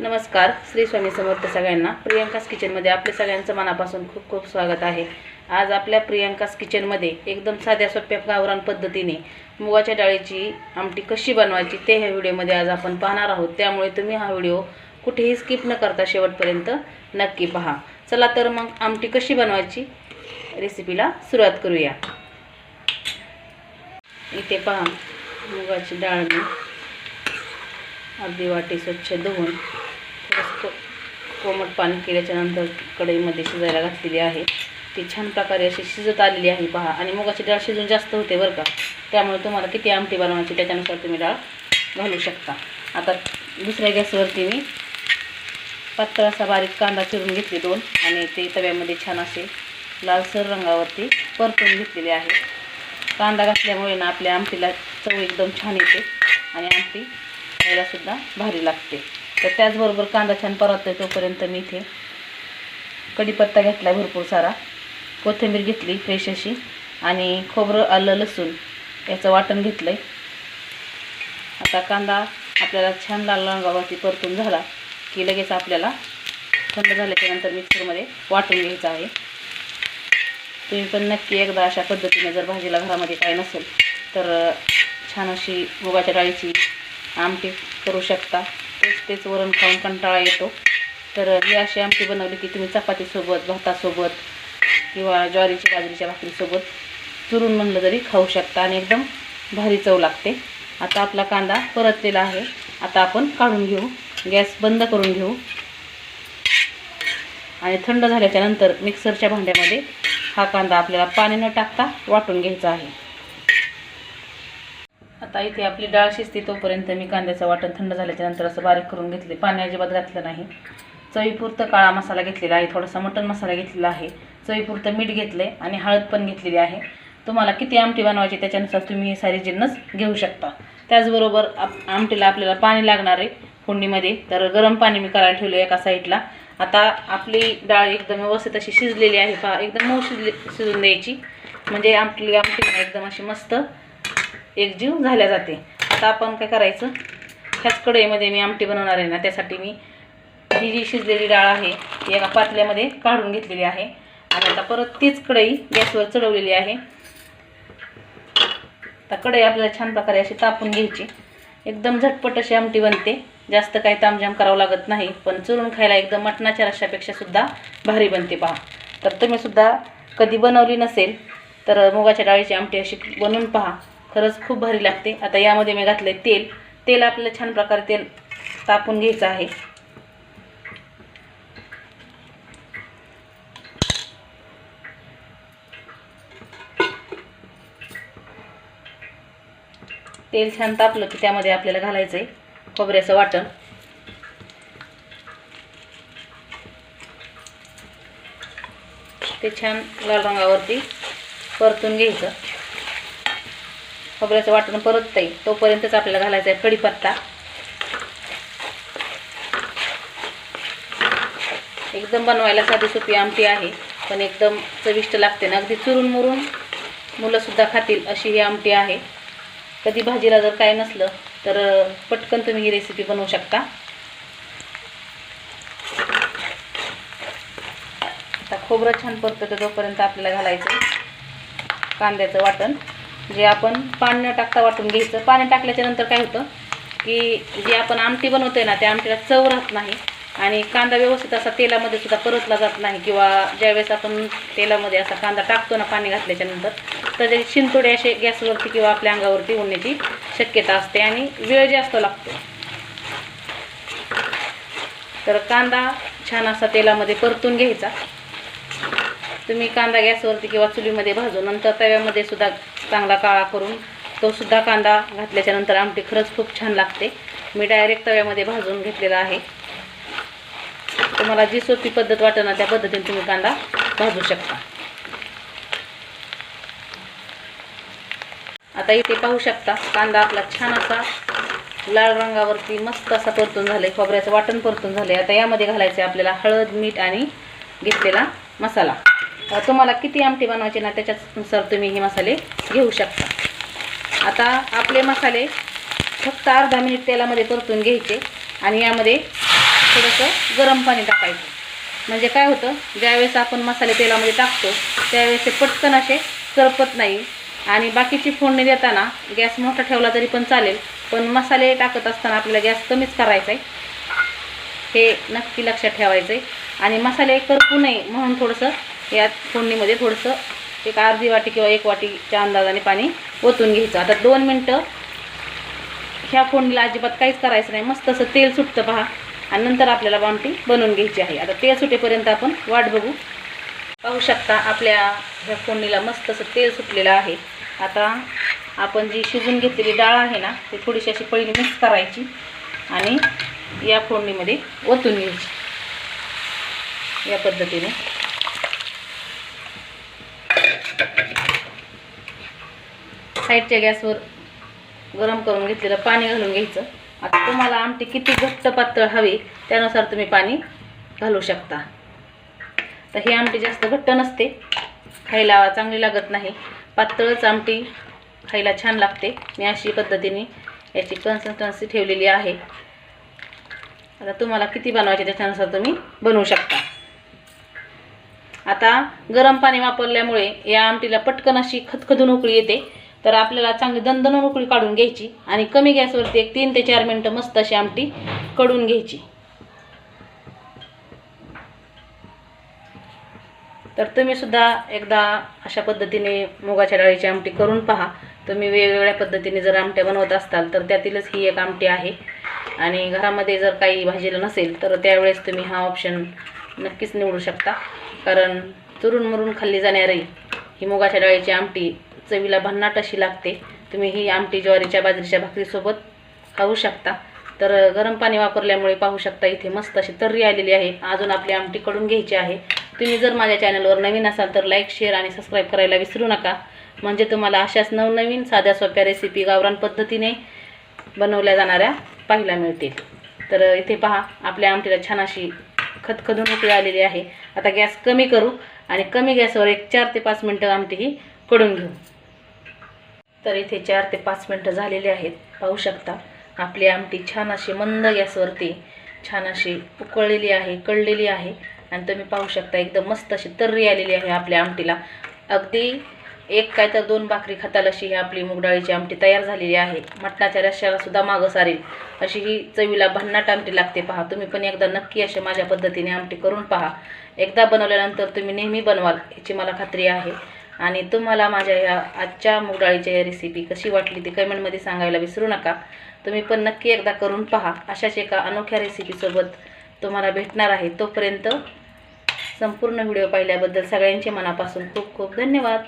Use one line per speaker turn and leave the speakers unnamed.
नमस्कार, श्री स्वामी समर्थ सगळ्यांना। प्रियंकास किचनमध्ये आपले सगळ्यांचं मनापासून खूप खूप स्वागत आहे। आज आपल्या प्रियंकास किचनमध्ये एकदम साध्या सोप्या गावरान पद्धतीने मुगाच्या डाळीची आमटी कशी बनवायची ते ह्या व्हिडिओमध्ये आज आपण पाहणार आहोत। त्यामुळे तुम्ही हा व्हिडिओ कुठेही स्किप न करता शेवटपर्यंत नक्की पहा। चला तर मग आमटी कशी बनवायची रेसिपीला सुरुवात करूया। इथे पहा, मुगाची डाळ मी अर्धी वाटी स्वच्छ धुवून कोमट पाणी केल्याच्यानंतर कढईमध्ये शिजायला घातलेली आहे। ती छान प्रकारे अशी शिजत आलेली आहे पहा। आणि मुगाची डाळ शिजून जास्त होते बरं का, त्यामुळे तुम्हाला किती आमटी बनवायची त्याच्यानुसार तुम्ही डाळ घालू शकता। आता दुसऱ्या गॅसवरती मी पातळ असा बारीक कांदा चिरून घेतले 2 आणि ते तव्यामध्ये छान असे लालसर रंगावरती परतून घेतलेले आहे। कांदा घातल्यामुळे ना आपल्या आमटीला चव एकदम छान येते आणि आमटी खायला सुद्धा भारी लागते। तर त्याचबरोबर कांदा छान परततोय तोपर्यंत मी इथे कढीपत्ता घेतला भरपूर सारा, कोथिंबीर घेतली फ्रेश अशी आणि खोबरं आलं लसूण याचं वाटण घेतलंय। आता कांदा आपल्याला छान लाल रंगावरती परतून झाला की लगेच आपल्याला थंड झाल्याच्यानंतर मिक्सरमध्ये वाटून घ्यायचं आहे। तुम्ही पण नक्की एकदा अशा पद्धतीने जर भाजीला घरामध्ये काय नसेल तर छान अशी मुगाच्या डाळीची आमटी करू शकता। तेच वरण खाऊन कंटाळा येतो, तर ही अशी आमटी बनवली की तुम्ही चपातीसोबत, भातासोबत किंवा ज्वारीची बाजरीच्या भाकरीसोबत चुरून म्हणलं तरी खाऊ शकता आणि एकदम भारी चव लागते। आता आपला कांदा परतलेला आहे, आता आपण काढून घेऊ, गॅस बंद करून घेऊ आणि थंड झाल्याच्यानंतर मिक्सरच्या भांड्यामध्ये हा कांदा आपल्याला पाणी न टाकता वाटून घ्यायचा आहे। आता इथे आपली डाळ शिजते तोपर्यंत मी कांद्याचं वाटण थंड झाल्याच्यानंतर असं बारीक करून घेतले, पाणी अजिबात घातलं नाही। चवीपुरतं काळा मसाला घेतलेला आहे, थोडासा मटण मसाला घेतलेला आहे, चवीपुरतं मीठ घेतले आणि हळद पण घेतलेली आहे। तुम्हाला किती आमटी बनवायची त्याच्यानुसार तुम्ही हे सारे जिन्नस घेऊ शकता। त्याचबरोबर आमटीला आपल्याला पाणी लागणार आहे फोडणीमध्ये, तर गरम पाणी मी करायला ठेवलं एका साईडला। आता आपली डाळ एकदम व्यवस्थित अशी शिजलेली आहे पहा, एकदम मऊ शिजून द्यायची म्हणजे आमटी एकदम अशी मस्त एकजीव झाल्या जाते। आता आपण काय करायचं, ह्याच कढईमध्ये मी आमटी बनवणार आहे ना, त्यासाठी मी ही जी शिजलेली डाळ आहे ती एका पातेल्यामध्ये काढून घेतलेली आहे आणि आता परत तीच कढई गॅसवर चढवलेली आहे। आता कढई आपल्याला छान प्रकारे अशी तापून घ्यायची, एकदम झटपट अशी आमटी बनते, जास्त काही तामझाम करावं लागत नाही, पण चुरून खायला एकदम मटणाच्या रश्श्यापेक्षा सुद्धा भारी बनते पहा। तर तुम्ही सुद्धा कधी बनवली नसेल तर मुगाच्या डाळीची आमटी अशी बनवून पहा, खरंच खूप भारी लागते। आता यामध्ये मी घातले तेल आपल्याला छान प्रकारे तेल तापून घ्यायचं आहे। तेल छान तापलं की त्यामध्ये आपल्याला घालायचं आहे खोबऱ्याचं वाटण। ते छान लाल रंगावरती परतून घ्यायचं। खोबऱ्याचं वाटण परततंय तोपर्यंतच आपल्याला घालायचं आहे कढीपत्ता। एकदम बनवायला साधी सोपी आमटी आहे, पण एकदम चविष्ट लागते ना, अगदी चुरून मुरून मुलंसुद्धा खातील अशी ही आमटी आहे। कधी भाजीला जर काय नसलं तर पटकन तुम्ही ही रेसिपी बनवू शकता। आता खोबरं छान परततं तोपर्यंत आपल्याला घालायचं कांद्याचं वाटण, जे आपण पाणी न टाकता वाटून घ्यायचं। पाणी टाकल्याच्यानंतर काय होतं की जे आपण आमटी बनवतोय ना त्या आमटीला चव राहत नाही आणि कांदा व्यवस्थित असा तेलामध्ये सुद्धा परतला जात नाही, किंवा ज्यावेळेस आपण तेलामध्ये असा कांदा टाकतो ना पाणी घातल्याच्यानंतर तर त्याचे शिंतोडे असे गॅसवरती किंवा आपल्या अंगावरती होण्याची शक्यता असते आणि वेळ जास्त लागतो। तर कांदा छान असा तेलामध्ये परतून घ्यायचा। तुम्ही कांदा गॅसवरती किंवा चुलीमध्ये भाजून नंतर तव्यामध्ये सुद्धा चांगला काळा करून तो सुद्धा कांदा घातल्याच्यानंतर आमटी खरंच खूप छान लागते। मी डायरेक्ट तव्यामध्ये भाजून घेतलेला आहे। तुम्हाला जी सोपी पद्धत वाटेल ना त्या पद्धतीने तुम्ही कांदा भाजू शकता। आता इथे पाहू शकता कांदा आपला छान असा लाल रंगावरती मस्त असा परतून झाले, खोबऱ्याचं वाटण परतून झाले। आता यामध्ये घालायचे आपल्याला हळद, मीठ आणि घेतलेला मसाला। तुम्हाला किती आमटी बनवायची ना त्याच्यानुसार तुम्ही हे मसाले घेऊ शकता। आता आपले मसाले फक्त अर्धा मिनिट तेलामध्ये परतून घ्यायचे आणि यामध्ये थोडंसं गरम पाणी टाकायचं. म्हणजे काय होतं, ज्यावेळेस आपण मसाले तेलामध्ये टाकतो त्यावेळेस ते पटकन असे करपत नाही. आणि बाकीची फोडणी देताना गॅस मोठा ठेवला तरी पण चालेल, पण मसाले टाकत असताना आपल्याला गॅस कमीच करायचा आहे, हे नक्की लक्षात ठेवायचं आहे. आणि मसाले करपू नये म्हणून थोडंसं यात फोडणीमध्ये थोडंसं एक अर्धी वाटी किंवा 1 वाटीच्या अंदाजाने पाणी ओतून घ्यायचं. आता 2 मिनटं ह्या फोडणीला अजिबात काहीच करायचं नाही, मस्त असं तेल सुटतं पहा. आणि नंतर आपल्याला आमटी बनवून घ्यायची आहे. आता तेल सुटेपर्यंत आपण वाट बघू. पाहू शकता आपल्या ह्या फोडणीला मस्त असं तेल सुटलेलं आहे. आता आपण जी शिजून घेतलेली डाळ आहे ना, ती थोडीशी अशी पळीने मिक्स करायची आणि या फोडणीमध्ये ओतून घ्यायची या पद्धतीने. साईडच्या गॅसवर गरम करून घेतलेलं पाणी घालून घ्यायचं. आता तुम्हाला आमटी किती घट्ट पातळ हवी त्यानुसार तुम्ही पाणी घालू शकता. तर ही आमटी जास्त घट्ट नसते, खायला चांगली लागत नाही, पातळच आमटी खायला छान लागते. मी अशी पद्धतीने याची कन्सिस्टन्सी ठेवलेली आहे. आता तुम्हाला किती बनवायचे त्याच्यानुसार तुम्ही बनवू शकता. आता गरम पाणी वापरल्यामुळे या आमटीला पटकन अशी खदखदून उकळी येते. तर आपल्याला चांगली दणदणून उकळी काढून घ्यायची आणि कमी गॅसवरती एक 3 ते 4 मिनटं मस्त अशी आमटी कढून घ्यायची. तर तुम्ही सुद्धा एकदा अशा पद्धतीने मुगाच्या डाळीची आमटी करून पहा. तुम्ही वेगवेगळ्या पद्धतीने जर आमट्या बनवत असाल तर त्यातीलच ही एक आमटी आहे. आणि घरामध्ये जर काही भाजीला नसेल तर त्यावेळेस तुम्ही हा ऑप्शन नक्कीच निवडू शकता. कारण चुरून मुरून खाल्ली जाणारी ही मुगाच्या डाळीची आमटी चवीला भन्नाट अशी लागते. तुम्ही ही आमटी ज्वारीच्या बाजरीच्या भाकरीसोबत खाऊ शकता. तर गरम पाणी वापरल्यामुळे पाहू शकता इथे मस्त अशी तर्री आलेली आहे. अजून आपली आमटी कढून घ्यायची आहे. तुम्ही जर माझ्या चॅनलवर नवीन असाल तर लाईक, शेअर आणि सबस्क्राईब करायला विसरू नका. म्हणजे तुम्हाला अशाच नवनवीन साध्या सोप्या रेसिपी गावरान पद्धतीने बनवल्या जाणाऱ्या पाहायला मिळतील. तर इथे पहा आपल्या आमटीला छान अशी खदखदून उकळी आलेली आहे. आता गॅस कमी करू आणि कमी गॅसवर एक 4 ते 5 मिनटं आमटी ही कढून घेऊ. तर इथे 4 ते 5 मिनटं झालेली आहेत. पाहू शकता आपली आमटी छान अशी मंद गॅसवरती छान अशी उकळलेली आहे, कळलेली आहे. आणि तुम्ही पाहू शकता एकदम मस्त अशी तर्री आलेली आहे आपल्या आमटीला. अगदी एक काय तर 2 भाकरी खाताल अशी ही आपली मूगडाळीची आमटी तयार झालेली आहे. मटणाच्या रश्श्याला सुद्धा मागं सारेल अशी ही चवीला भन्नाट आमटी लागते. पहा तुम्ही पण एकदा नक्की अशी माझ्या पद्धतीने आमटी करून पहा. एकदा बनवल्यानंतर तुम्ही नेहमी बनवाल याची मला खात्री आहे. आणि तुम्हाला माझ्या या आजच्या मूगडाळीची रेसिपी कशी वाटली ते कमेंटमध्ये सांगायला विसरू नका. तुम्ही पण नक्की एकदा करून पहा. अशाच एका अनोख्या रेसिपीसोबत तुम्हाला भेटणार आहे. तोपर्यंत संपूर्ण व्हिडिओ पाहिल्याबद्दल सगळ्यांचे मनापासून खूप खूप धन्यवाद.